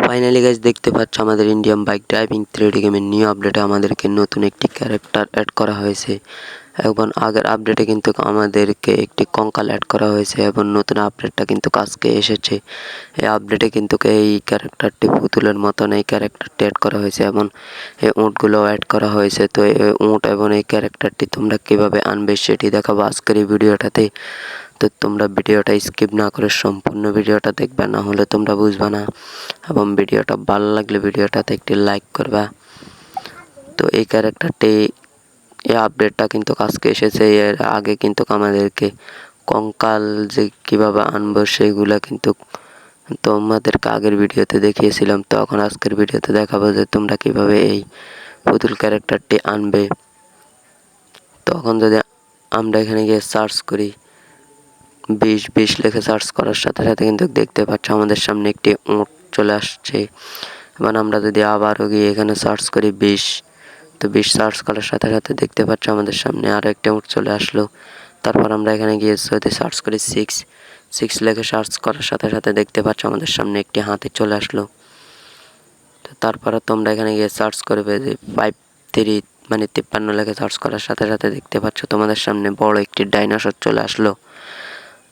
Finally guys দেখতে পাচ্ছ আমাদের ইন্ডিয়ান বাইক ড্রাইভিং 3D গেমের নিউ আপডেটে আমাদেরকে নতুন একটি ক্যারেক্টার অ্যাড করা হয়েছে। এবং আগের আপডেটে কিন্তু আমাদেরকে একটি কঙ্কাল অ্যাড করা হয়েছে এবং নতুন আপডেটটা কিন্তু আজকে এসেছে। এই আপডেটে কিন্তু এই ক্যারেক্টারটি পুতুলের মতন এই ক্যারেক্টারটি অ্যাড করা হয়েছে এবং এই উটগুলো অ্যাড করা হয়েছে। তো এই উট এবং এই ক্যারেক্টারটি তোমরা কীভাবে আনবে সেটি দেখাবো আজকের এই ভিডিওটাতে। তো তোমরা ভিডিওটা স্কিপ না করে সম্পূর্ণ ভিডিওটা দেখবে, না হলে তোমরা বুঝবে না। এবং ভিডিওটা ভালো লাগলে ভিডিওটাতে একটি লাইক করবা। তো এই ক্যারেক্টারটি এই আপডেটটা কিন্তু আজকে এসেছে। এর আগে কিন্তু আমাদেরকে কঙ্কাল যে কীভাবে আনবো সেগুলো কিন্তু তোমাদেরকে আগের ভিডিওতে দেখিয়েছিলাম। তো এখন আজকের ভিডিওতে দেখাবো যে তোমরা কীভাবে এই পুতুল ক্যারেক্টারটি আনবে। তখন যদি আমরা এখানে গিয়ে সার্চ করি 20 লিখে সার্চ করার সাথে সাথে কিন্তু দেখতে পাচ্ছ আমাদের সামনে একটি উট চলে আসছে। এবং আমরা যদি আবারও গিয়ে এখানে সার্চ করি 20, তো 20 সার্চ করার সাথে সাথে দেখতে পাচ্ছ আমাদের সামনে আরও একটা উট চলে আসলো। তারপর আমরা এখানে গিয়ে যদি সার্চ করি 6 লিখে সার্চ করার সাথে সাথে দেখতে পাচ্ছ আমাদের সামনে একটি হাতি চলে আসলো। তো তারপরে তোমরা এখানে গিয়ে সার্চ করবে যে 53 মানে 53 লিখে সার্চ করার সাথে সাথে দেখতে পাচ্ছ তোমাদের সামনে বড় একটি ডাইনোসর চলে আসলো।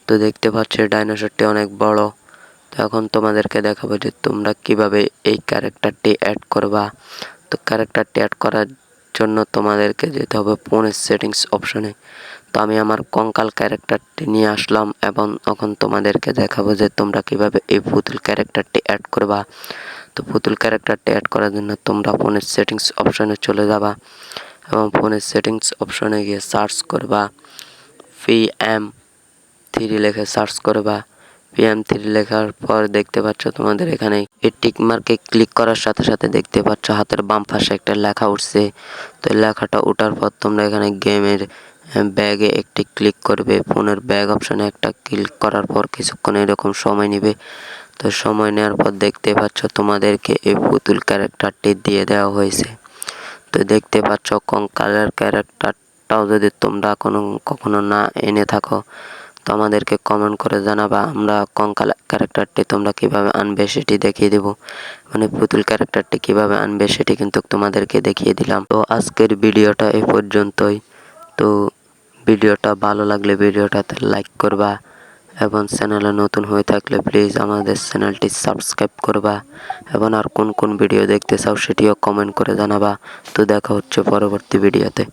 তো দেখতে পাচ্ছ ডাইনোসরটি অনেক বড়। তো এখন তোমাদেরকে দেখাবো যে তোমরা কিভাবে এই ক্যারেক্টারটি অ্যাড করবা। তো ক্যারেক্টারটি অ্যাড করার জন্য তোমাদেরকে যেতে হবে ফোনের সেটিংস অপশনে। তো আমি আমার কঙ্কাল ক্যারেক্টারটি নিয়ে আসলাম এবং এখন তোমাদেরকে দেখাবো যে তোমরা কিভাবে এই পুতুল ক্যারেক্টারটি অ্যাড করবা। তো পুতুল ক্যারেক্টারটি অ্যাড করার জন্য তোমরা ফোনের সেটিংস অপশনে চলে যাবা এবং ফোনের সেটিংস অপশনে গিয়ে সার্চ করবা PM3 লিখে সার্চ করবা। PM3 লেখার পর দেখতে পাচ্ছ তোমাদের এখানে এই টিক মার্কে ক্লিক করার সাথে সাথে দেখতে পাচ্ছ হাতের বাম পাশে একটা লেখা উঠছে। তো লেখাটা ওঠার পর তোমরা এখানে গেমের ব্যাগে একটি ক্লিক করবে। ফোনের ব্যাগ অপশনে একটা ক্লিক করার পর কিছুক্ষণ এরকম সময় নেবে। তো সময় নেওয়ার পর দেখতে পাচ্ছ তোমাদেরকে এই পুতুল ক্যারেক্টারটি দিয়ে দেওয়া হয়েছে। তো দেখতে পাচ্ছ কঙ্কালের ক্যারেক্টারটাও যদি তোমরা কখনো না এনে থাকো তো আমাদেরকে কমেন্ট করে জানাবা। আমরা কঙ্কাল ক্যারেক্টারটি তোমরা কিভাবে আনবে সেটি দেখিয়ে দেব। মানে পুতুল ক্যারেক্টারটি কিভাবে আনবে সেটি কিন্তু তোমাদেরকে দেখিয়ে দিলাম। তো আজকের ভিডিওটা এই পর্যন্তই। তো ভিডিওটা ভালো লাগলে ভিডিওটাতে লাইক করবা এবং চ্যানেলে নতুন হয়ে থাকলে প্লিজ আমাদের চ্যানেলটি সাবস্ক্রাইব করবা এবং আর কোন কোন ভিডিও দেখতে চাও সেটিও কমেন্ট করে জানাবা। তো দেখা হচ্ছে পরবর্তী ভিডিওতে।